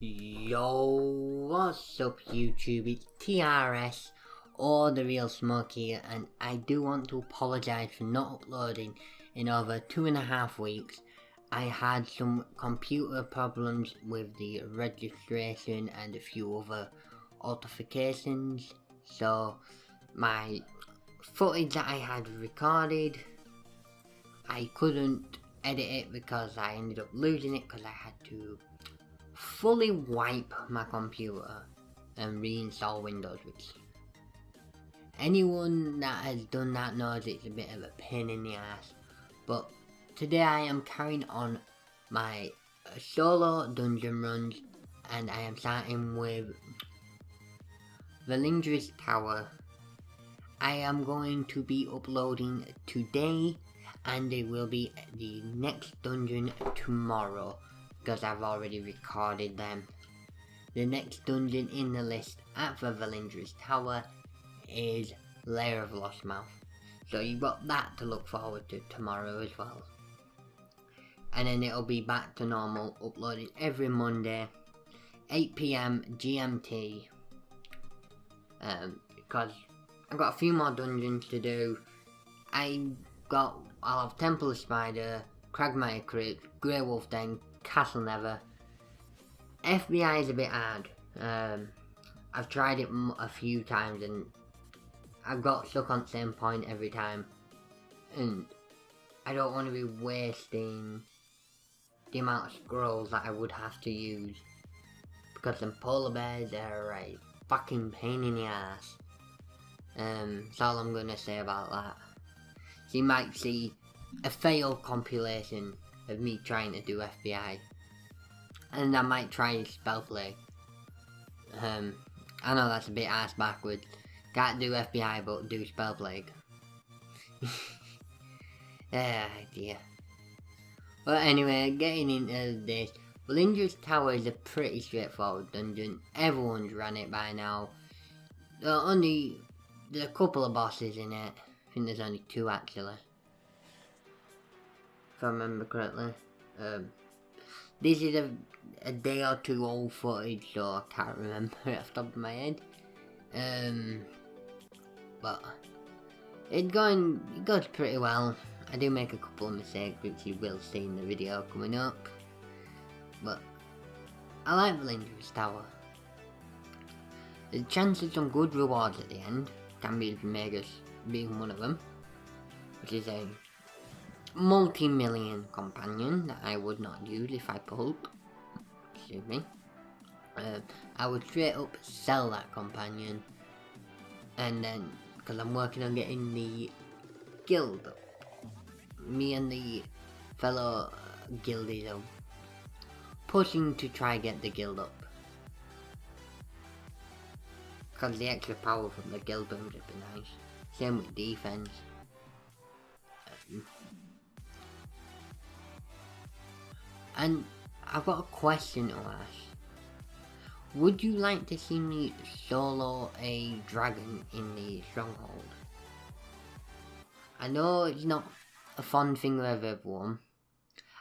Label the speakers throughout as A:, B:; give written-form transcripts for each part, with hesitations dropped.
A: Yo, what's up YouTube? It's TRS or The Real Smokey, and I do want to apologise for not uploading in over 2.5 weeks. I had some computer problems with the registration and a few other authentications, so my footage that I had recorded, I couldn't edit it because I ended up losing it because I had to fully wipe my computer and reinstall Windows, which anyone that has done that knows it's a bit of a pain in the ass. But today I am carrying on my solo dungeon runs, and I am starting with Valindra's Tower. I am going to be uploading today, and it will be the next dungeon tomorrow, because I've already recorded them. The next dungeon in the list after Valindra's Tower is Lair of Lost Mouth. So you've got that to look forward to tomorrow as well. And then it'll be back to normal, uploading every Monday, 8 PM GMT. Because I've got a few more dungeons to do. I'll have Temple of Spider, Cragmire Crypt, Grey Wolf Den, Castle Never. FBI is a bit hard. I've tried it a few times and I've got stuck on the same point every time, and I don't want to be wasting the amount of scrolls that I would have to use, because them polar bears are a fucking pain in the ass. That's all I'm gonna say about that. So you might see a failed compilation of me trying to do FBI, and I might try Spell Plague. I know that's a bit ass backwards. Can't do FBI but do Spell Plague. Ah dear. But anyway, getting into this, Valindra's Tower is a pretty straightforward dungeon. Everyone's ran it by now. There's a couple of bosses in it. I think there's only 2 actually, if I remember correctly. This is a day or 2 old footage, so I can't remember it off the top of my head. But it goes pretty well. I do make a couple of mistakes, which you will see in the video coming up. But I like Valindra's Tower. There's a chance of some good rewards at the end. Cambius Megas being one of them, which is a multi-million companion that I would not use if I pulled. Excuse me. I would straight up sell that companion, and then because I'm working on getting the guild up. Me and the fellow guildies are pushing to try get the guild up, because the extra power from the guild booms would be nice. Same with defense. And I've got a question to ask. Would you like to see me solo a dragon in the stronghold? I know it's not a fun thing with everyone.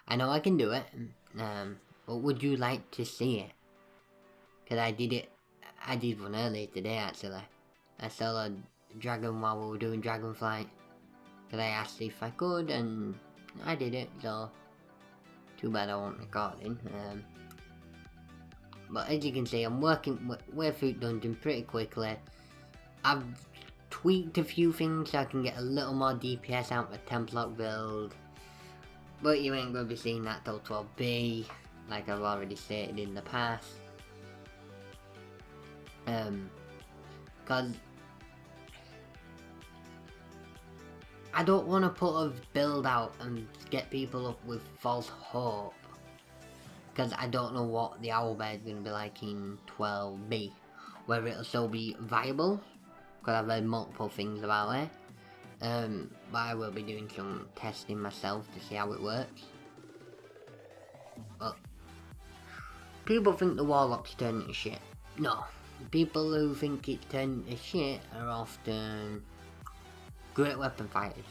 A: I know I can do it. But would you like to see it? Because I did one earlier today actually. I soloed a dragon while we were doing Dragonflight. Because I asked if I could, and I did it, so too bad I wasn't recording. But as you can see, I'm working way through dungeon pretty quickly. I've tweaked a few things so I can get a little more DPS out of the Templock build. But you ain't going to be seeing that till 12B, like I've already stated in the past. Because I don't want to put a build out and get people up with false hope, because I don't know what the owlbear is going to be like in 12B, whether it'll still be viable, because I've heard multiple things about it. But I will be doing some testing myself to see how it works. But people think the warlock's turning to shit. No, people who think it's turning to shit are often great weapon fighters,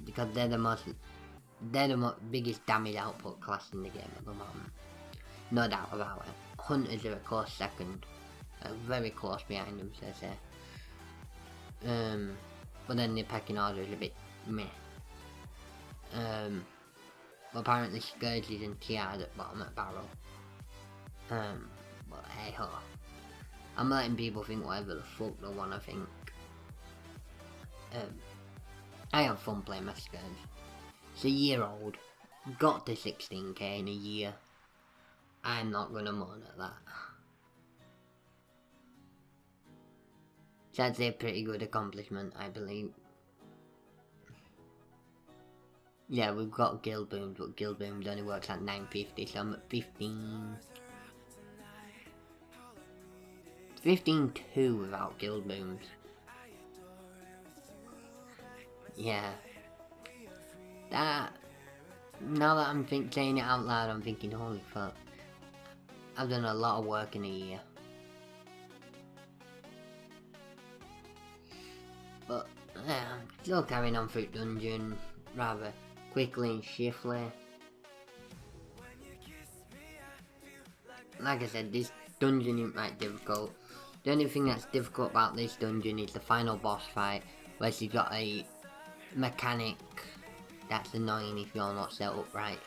A: because they're the biggest damage output class in the game at the moment. no doubt about it. Hunters are a close second, very close behind them, so to say. But then the pecking order is a bit meh. But apparently Scourges and Tia's at bottom at barrel. But hey ho. I'm letting people think whatever the fuck they wanna think. I have fun playing my Scourge. It's a year old. Got to 16k in a year. I'm not gonna moan at that. That's a pretty good accomplishment, I believe. Yeah, we've got guild booms, but guild booms only works at 950, so I'm at 15. 15.2 without guild booms. Yeah. That. Now that I'm saying it out loud, I'm thinking, holy fuck. I've done a lot of work in a year. But I'm still carrying on through dungeon rather quickly and swiftly. Like I said, this dungeon isn't that difficult. The only thing that's difficult about this dungeon is the final boss fight, where she's got a mechanic that's annoying if you're not set up right.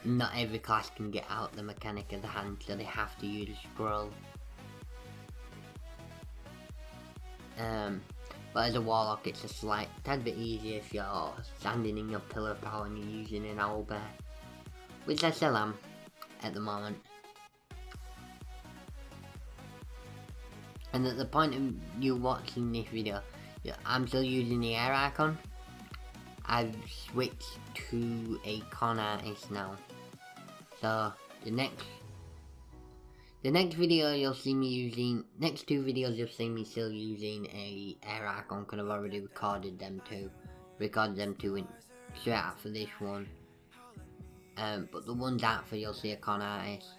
A: Not every class can get out the mechanic of the hand, so they have to use a scroll. But as a warlock, it's a slight tad bit easier if you're standing in your pillar of power and you're using an owlbear, which I still am at the moment. And at the point of you watching this video, I'm still using the air icon. I've switched to a con artist now. So the next video you'll see me using, next two videos you'll see me still using a air icon because I've already recorded them two straight out for this one. But the ones after you'll see a con artist.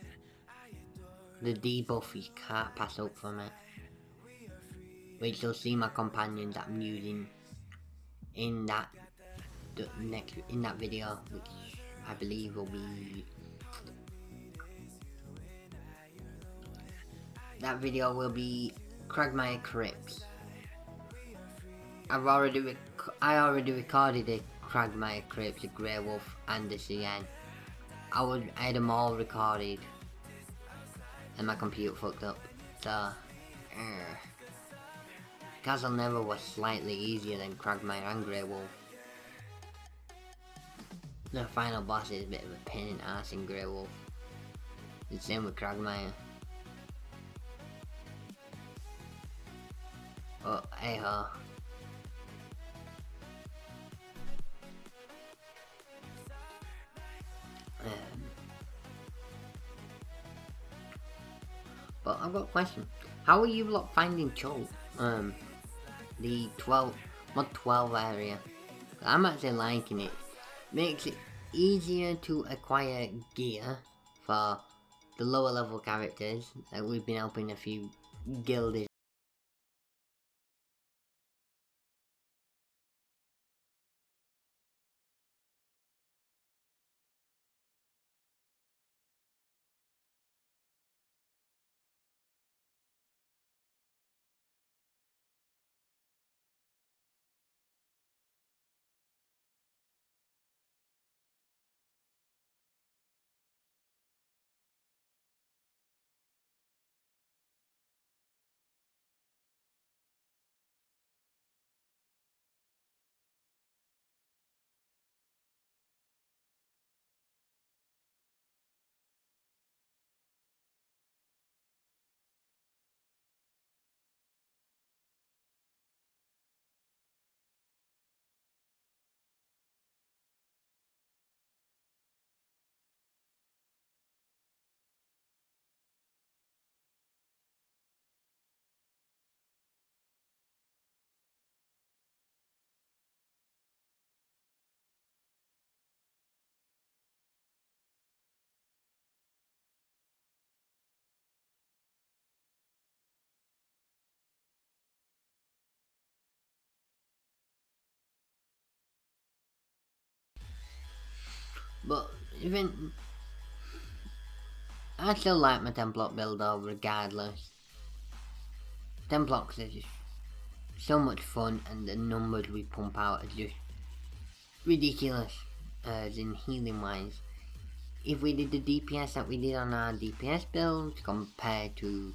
A: The debuff you can't pass up from it. Which you'll see my companions that I'm using in that video, which I believe will be Cragmire Crypts. I already recorded a Cragmire Crypts, a Grey Wolf and a CN. I had them all recorded and my computer fucked up, so Castle Never was slightly easier than Cragmire and Grey Wolf. The final boss is a bit of a pain in the ass in Grey Wolf. The same with Cragmire. Oh, hey ho. But I've got a question. How are you lot finding Chol? The mod 12 area. I'm actually liking it. Makes it easier to acquire gear for the lower level characters. We've been helping a few guilds. But even I still like my 10 block build though, regardless. 10 blocks are just so much fun, and the numbers we pump out are just ridiculous, as in healing wise. If we did the DPS that we did on our DPS builds compared to,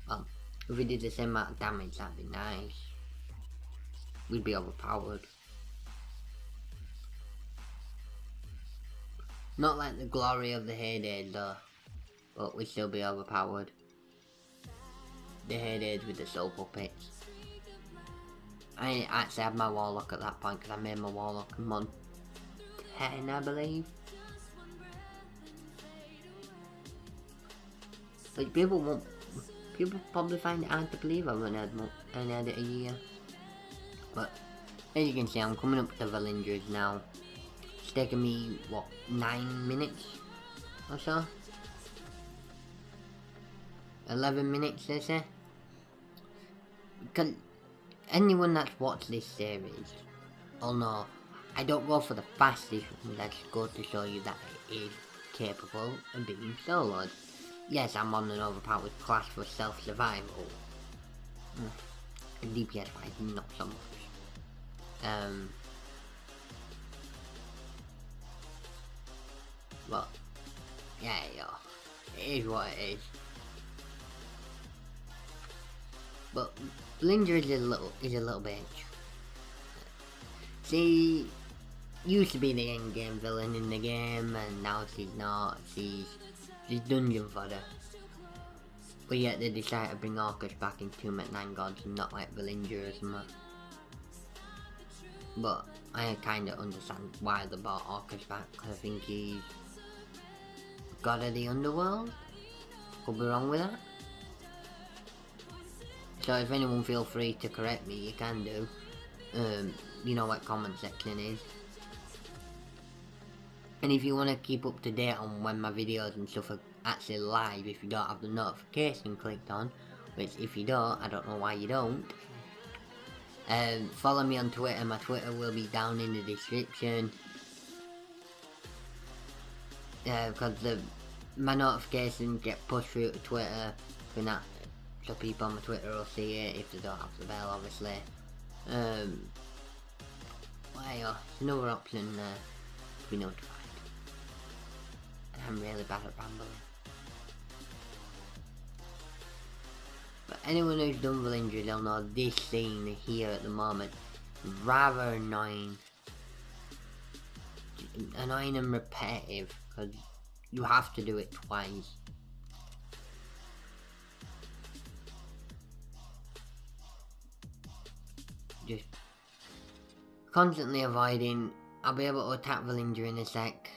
A: well, if we did the same amount of damage, that'd be nice. We'd be overpowered. Not like the glory of the heydays though, but we'd still be overpowered. The heydays with the soul puppets. I actually had my warlock at that point because I made my warlock mod 10, I believe. Like people probably find it hard to believe I've only had it a year. But as you can see, I'm coming up to Valindras now. It's taken me, what, 9 minutes or so? 11 minutes, they say. Because anyone that's watched this series will know I don't go for the fastest one. That's good to show you that it is capable of being soloed. Yes, I'm on an overpowered class for self-survival. And DPS wise, not so much. But yeah, it is what it is. But Valindra is a little bitch. She used to be the end game villain in the game, and now she's not. She's dungeon fodder. But yet they decided to bring Orcus back in Tomb at 9 Gods and not like Valindra or something. But I kinda understand why they brought Orcus back, because I think he's god of the underworld. Could be wrong with that. So if anyone feel free to correct me, you can do. You know what comment section is. And if you want to keep up to date on when my videos and stuff are actually live, if you don't have the notification clicked on, which if you don't, I don't know why you don't. Follow me on Twitter. My Twitter will be down in the description. Because my notifications get pushed through to Twitter, so people on my Twitter will see it if they don't have the bell, obviously. Well, it's another option to be notified. And I'm really bad at rambling. But anyone who's done Valindra, they'll know this scene here at the moment is rather annoying. Annoying and repetitive, because you have to do it twice. Just constantly avoiding. I'll be able to attack Valindra in a sec.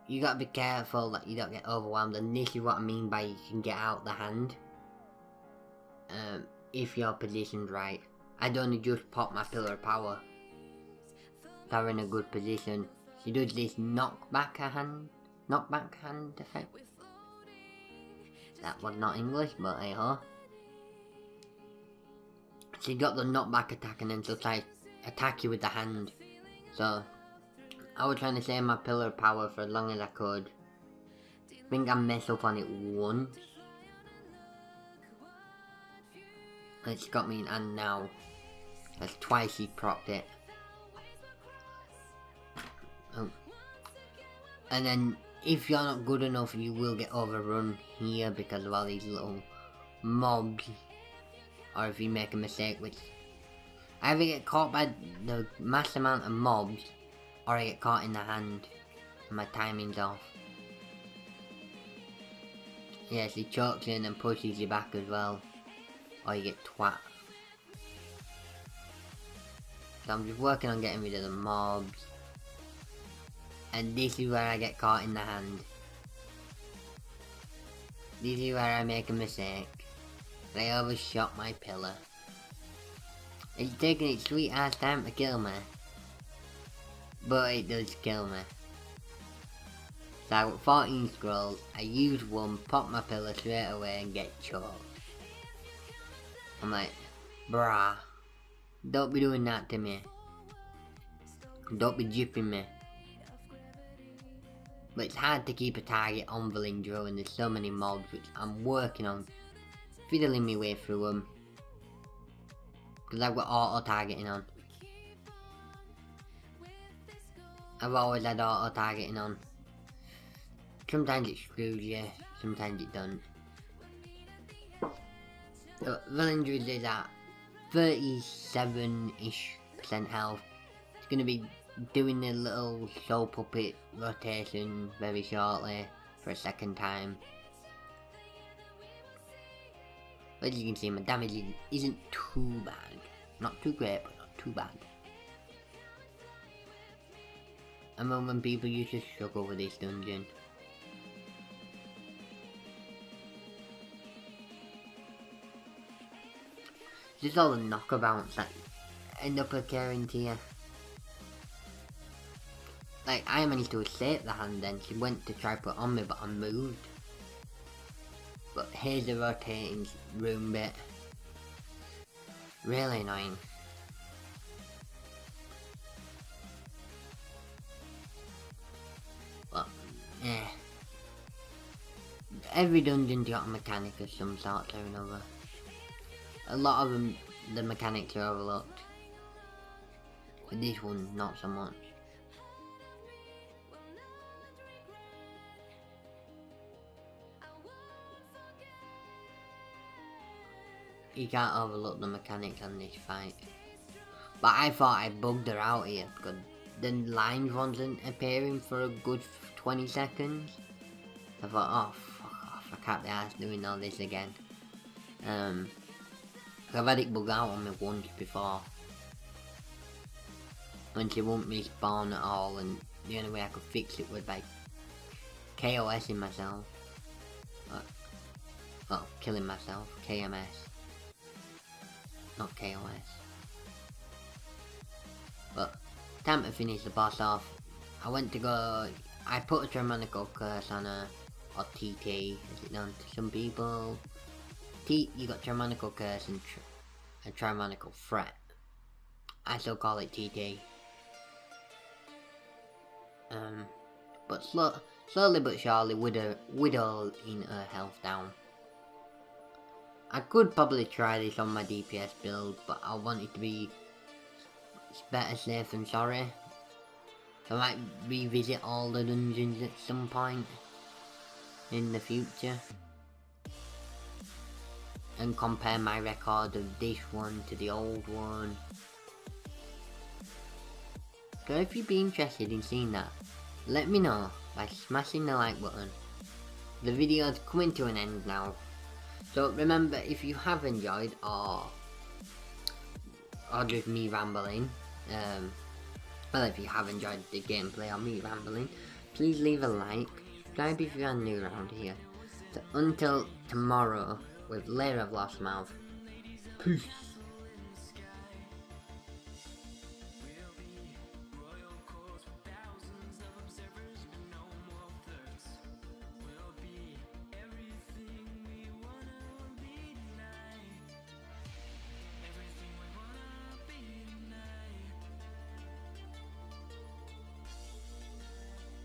A: You gotta be careful that you don't get overwhelmed, and this is what I mean by you can get out the hand. If you're positioned right. I'd only just pop my pillar of power. So we're in a good position. She does this knockback hand effect. That was not English, but hey ho. She got the knockback attack and then she'll try to attack you with the hand. So I was trying to save my pillar of power for as long as I could. I think I messed up on it once. It's got me in hand now. That's twice he propped it. Oh. And then if you're not good enough, you will get overrun here because of all these little mobs. Or if you make a mistake, which I either get caught by the mass amount of mobs, or I get caught in the hand and my timing's off. Yes, he chokes in and pushes you back as well, or you get twat. So I'm just working on getting rid of the mobs. And this is where I get caught in the hand. This is where I make a mistake. I overshot my pillar. It's taking its sweet ass time to kill me. But it does kill me. So I got 14 scrolls, I use one, pop my pillar straight away and get choked. I'm like, bruh, don't be doing that to me. Don't be jipping me. But it's hard to keep a target on Valindra and there's so many mobs which I'm working on fiddling my way through them. Because I've got auto targeting on. I've always had auto targeting on. Sometimes it screws you, sometimes it doesn't. So Valindra is at 37-ish % health. It's going to be doing the little soul puppet rotation very shortly for a second time. As you can see, my damage isn't too bad. Not too great, but not too bad. I remember when people used to struggle with this dungeon. Just all the knockabouts that end up occurring to you. Like, I managed to escape the hand then. She went to try put on me, but I moved. But here's the rotating room bit. Really annoying. Well, yeah. Every dungeon's got a mechanic of some sort or another. A lot of them, the mechanics are overlooked. But this one, not so much. You can't overlook the mechanics on this fight. But I thought I bugged her out here because the lines wasn't appearing for a good 20 seconds. I thought, oh fuck off, I can't be arsed doing all this again. I've had it bug out on me once before. When she won't respawn at all, and the only way I could fix it was by KOSing myself. Well, killing myself, KMS. Not KOS. But, time to finish the boss off. I went to go, I put a Tyrannical Curse on her, or TT, as it known to some people. You got Tyrannical Curse and a Tyrannical Threat. I still call it TT. But slowly but surely whittling her health down. I could probably try this on my DPS build, but I want it to be better safe than sorry. So I might revisit all the dungeons at some point in the future. And compare my record of this one to the old one. So if you'd be interested in seeing that, let me know by smashing the like button. The video's coming to an end now. So remember, if you have enjoyed or just me rambling, well, if you have enjoyed the gameplay or me rambling, please leave a like, subscribe if you are new around here. So until tomorrow with Lair of Lost Mouth, peace.